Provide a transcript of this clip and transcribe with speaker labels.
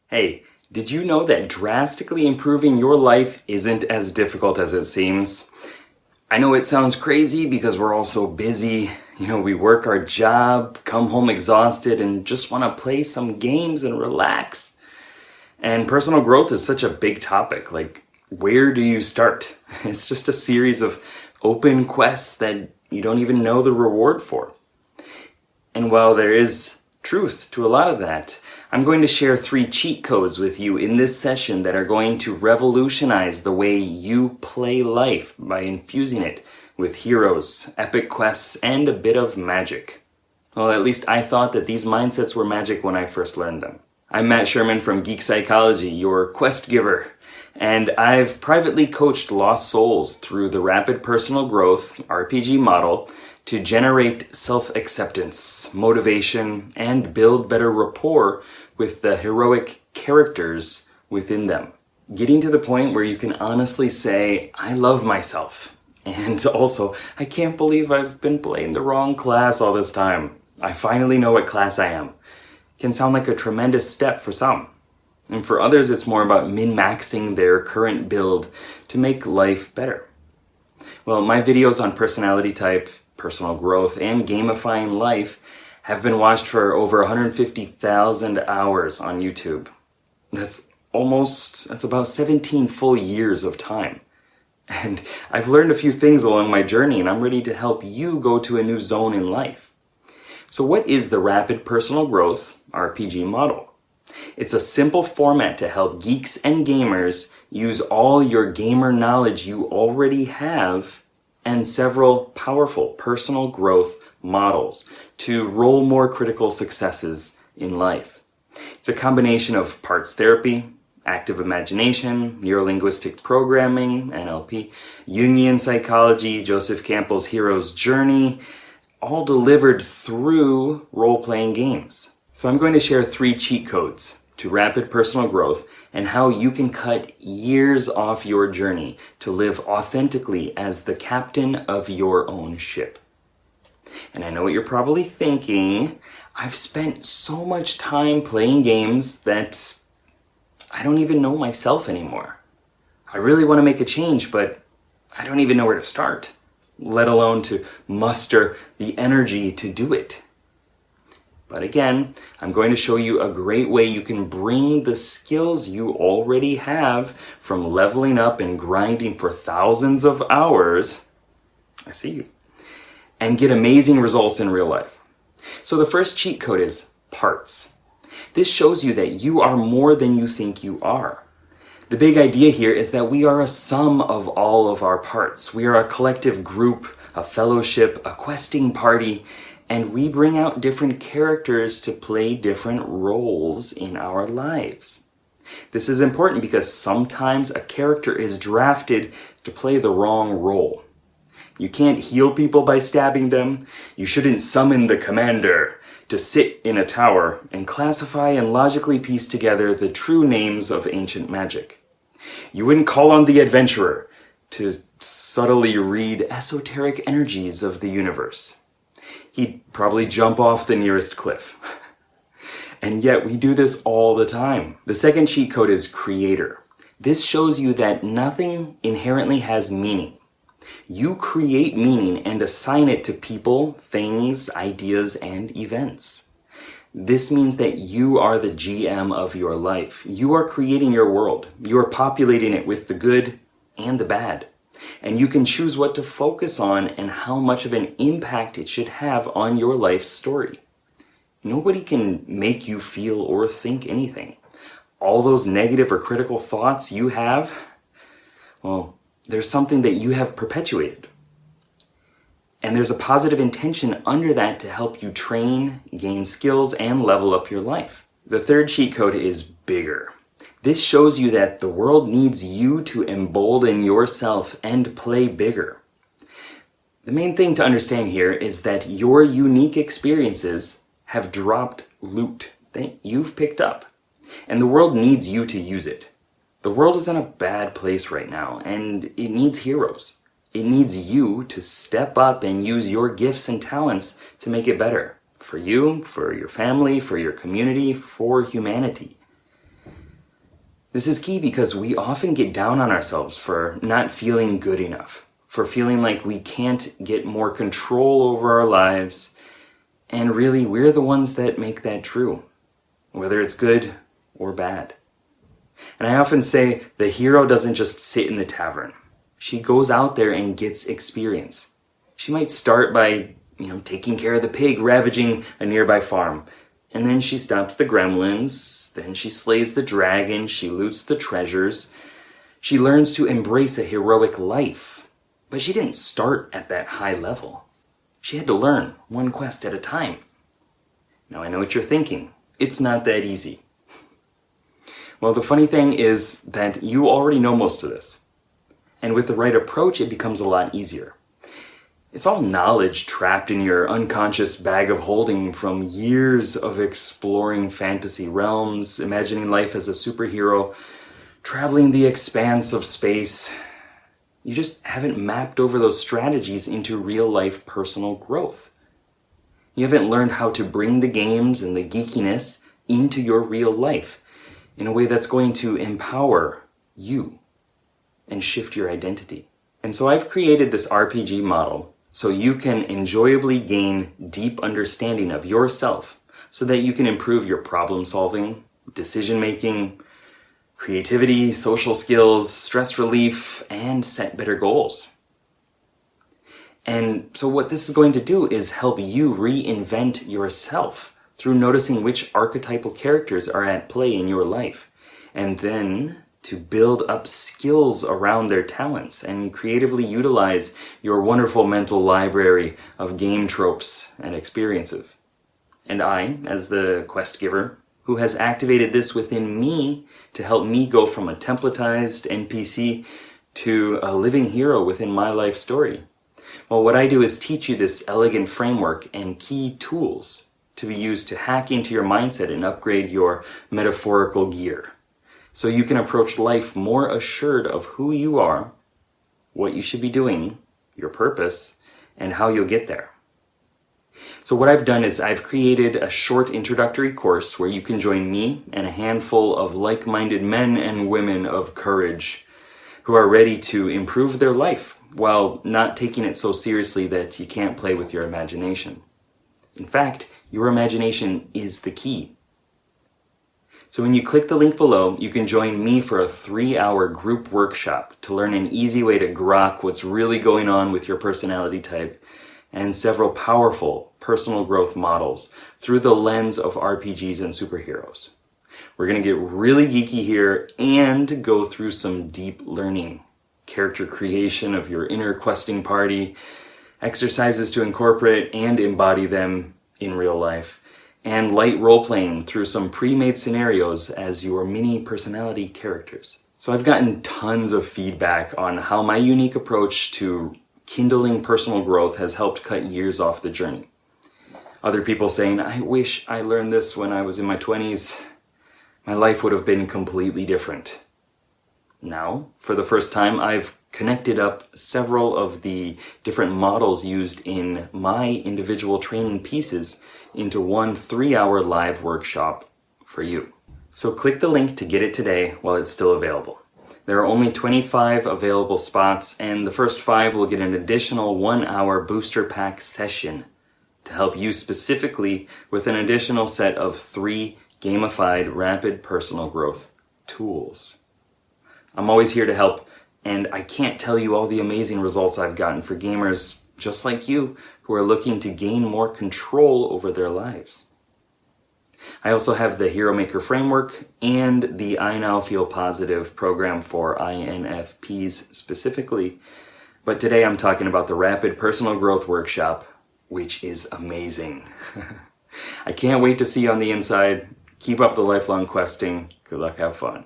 Speaker 1: Hey, did you know that drastically improving your life isn't as difficult as it seems? I know it sounds crazy because we're all so busy. We work our job, come home exhausted, and just want to play some games and relax. And personal growth is such a big topic. Like, where do you start? It's just a series of open quests that you don't even know the reward for. And while there is truth to a lot of that, I'm going to share 3 cheat codes with you in this session that are going to revolutionize the way you play life by infusing it with heroes, epic quests, and a bit of magic. Well, at least I thought that these mindsets were magic when I first learned them. I'm Matt Sherman from Geek Psychology, your quest giver, and I've privately coached lost souls through the rapid personal growth RPG model to generate self-acceptance, motivation, and build better rapport with the heroic characters within them. Getting to the point where you can honestly say, I love myself. And also, I can't believe I've been playing the wrong class all this time. I finally know what class I am. Can sound like a tremendous step for some. And for others, it's more about min-maxing their current build to make life better. Well, my videos on personality type, personal growth, and gamifying life have been watched for over 150,000 hours on YouTube. That's about 17 full years of time. And I've learned a few things along my journey, and I'm ready to help you go to a new zone in life. So what is the Rapid Personal Growth RPG model? It's a simple format to help geeks and gamers use all your gamer knowledge you already have and several powerful personal growth models to roll more critical successes in life. It's a combination of parts therapy, active imagination, neurolinguistic programming, NLP, Jungian psychology, Joseph Campbell's hero's journey, all delivered through role-playing games. So I'm going to share 3 cheat codes to rapid personal growth and how you can cut years off your journey to live authentically as the captain of your own ship. And I know what you're probably thinking. I've spent so much time playing games that I don't even know myself anymore. I really want to make a change, but I don't even know where to start, let alone to muster the energy to do it. But again, I'm going to show you a great way you can bring the skills you already have from leveling up and grinding for thousands of hours, I see you, and get amazing results in real life. So the first cheat code is parts. This shows you that you are more than you think you are. The big idea here is that we are a sum of all of our parts. We are a collective group, a fellowship, a questing party, and we bring out different characters to play different roles in our lives. This is important because sometimes a character is drafted to play the wrong role. You can't heal people by stabbing them. You shouldn't summon the commander to sit in a tower and classify and logically piece together the true names of ancient magic. You wouldn't call on the adventurer to subtly read esoteric energies of the universe. He'd probably jump off the nearest cliff. And yet we do this all the time. The second cheat code is creator. This shows you that nothing inherently has meaning. You create meaning and assign it to people, things, ideas, and events. This means that you are the GM of your life. You are creating your world. You are populating it with the good and the bad. And you can choose what to focus on and how much of an impact it should have on your life's story. Nobody can make you feel or think anything. All those negative or critical thoughts you have, well, there's something that you have perpetuated. And there's a positive intention under that to help you train, gain skills, and level up your life. The third cheat code is bigger. This shows you that the world needs you to embolden yourself and play bigger. The main thing to understand here is that your unique experiences have dropped loot that you've picked up, and the world needs you to use it. The world is in a bad place right now, and it needs heroes. It needs you to step up and use your gifts and talents to make it better. For you, for your family, for your community, for humanity. This is key because we often get down on ourselves for not feeling good enough, for feeling like we can't get more control over our lives, and really we're the ones that make that true, whether it's good or bad. And I often say the hero doesn't just sit in the tavern. She goes out there and gets experience. She might start by, taking care of the pig ravaging a nearby farm. And then she stops the gremlins, then she slays the dragon, she loots the treasures. She learns to embrace a heroic life. But she didn't start at that high level. She had to learn one quest at a time. Now I know what you're thinking. It's not that easy. Well, the funny thing is that you already know most of this. And with the right approach, it becomes a lot easier. It's all knowledge trapped in your unconscious bag of holding from years of exploring fantasy realms, imagining life as a superhero, traveling the expanse of space. You just haven't mapped over those strategies into real-life personal growth. You haven't learned how to bring the games and the geekiness into your real life in a way that's going to empower you and shift your identity. And so I've created this RPG model so you can enjoyably gain deep understanding of yourself so that you can improve your problem solving, decision making, creativity, social skills, stress relief, and set better goals. And so what this is going to do is help you reinvent yourself through noticing which archetypal characters are at play in your life, and then to build up skills around their talents and creatively utilize your wonderful mental library of game tropes and experiences. And I, as the quest giver, who has activated this within me to help me go from a templatized NPC to a living hero within my life story. Well, what I do is teach you this elegant framework and key tools to be used to hack into your mindset and upgrade your metaphorical gear, so you can approach life more assured of who you are, what you should be doing, your purpose, and how you'll get there. So what I've done is I've created a short introductory course where you can join me and a handful of like-minded men and women of courage who are ready to improve their life while not taking it so seriously that you can't play with your imagination. In fact, your imagination is the key. So when you click the link below, you can join me for a 3-hour group workshop to learn an easy way to grok what's really going on with your personality type and several powerful personal growth models through the lens of RPGs and superheroes. We're going to get really geeky here and go through some deep learning, character creation of your inner questing party, exercises to incorporate and embody them in real life, and light role-playing through some pre-made scenarios as your mini personality characters. So I've gotten tons of feedback on how my unique approach to kindling personal growth has helped cut years off the journey. Other people saying, I wish I learned this when I was in my 20s. My life would have been completely different. Now, for the first time, I've connected up several of the different models used in my individual training pieces into one 3-hour live workshop for you. So click the link to get it today while it's still available. There are only 25 available spots, and the first 5 will get an additional 1-hour booster pack session to help you specifically with an additional set of 3 gamified rapid personal growth tools. I'm always here to help, and I can't tell you all the amazing results I've gotten for gamers just like you who are looking to gain more control over their lives. I also have the Hero Maker Framework and the I Now Feel Positive program for INFPs specifically, but today I'm talking about the Rapid Personal Growth Workshop, which is amazing. I can't wait to see you on the inside. Keep up the lifelong questing. Good luck, have fun.